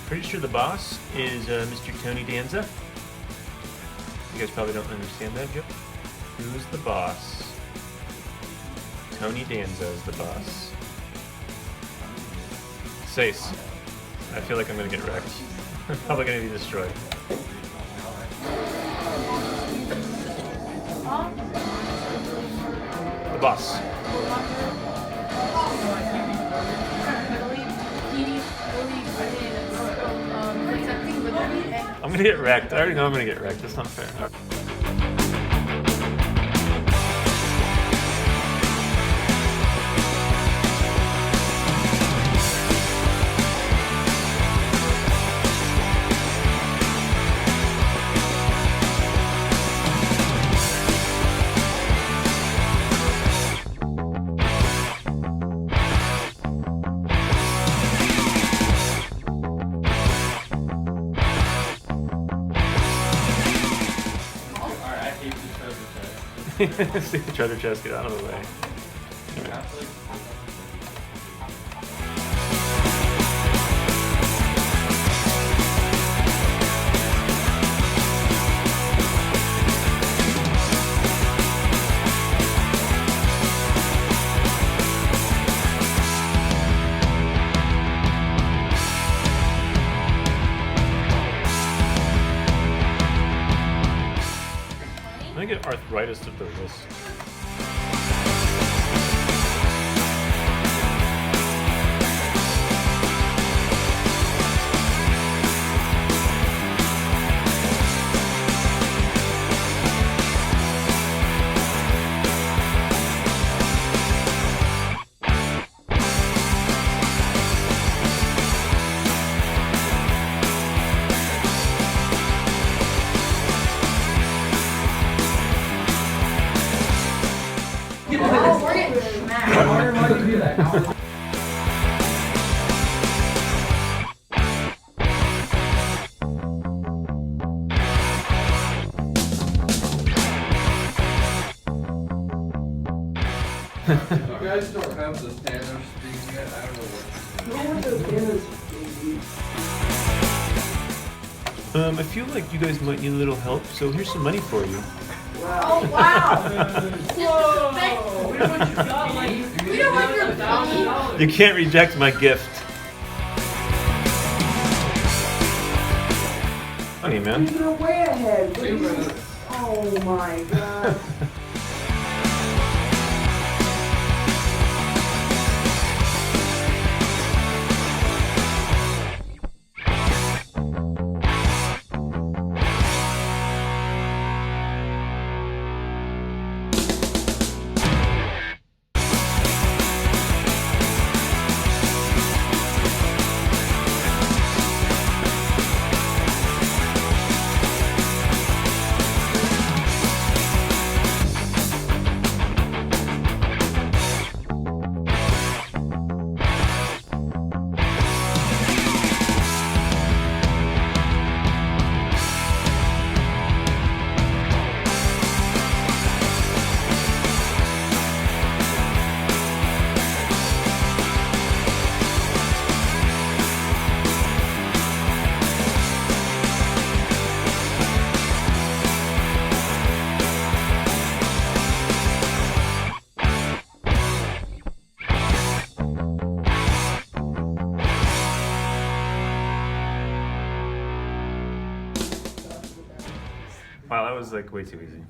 Pretty sure the boss is Mr. Tony Danza. You guys probably don't understand that joke. Who's the boss? Tony Danza is the boss. Sace. I feel like I'm gonna get wrecked. I'm probably gonna be destroyed. The boss. I'm gonna get wrecked. I already know I'm gonna get wrecked. That's not fair. See the treasure chest, get out of the way. Anyway. I get arthritis of the wrist. You guys don't have the Thanos thing yet? I don't know what. I feel like you guys might need a little help, so here's some money for you. Oh, wow! Whoa! We don't want your money. We don't want your money. You can't reject my gift. Funny, man. You're way ahead. Please. Oh my god. Wow, that was like way too easy.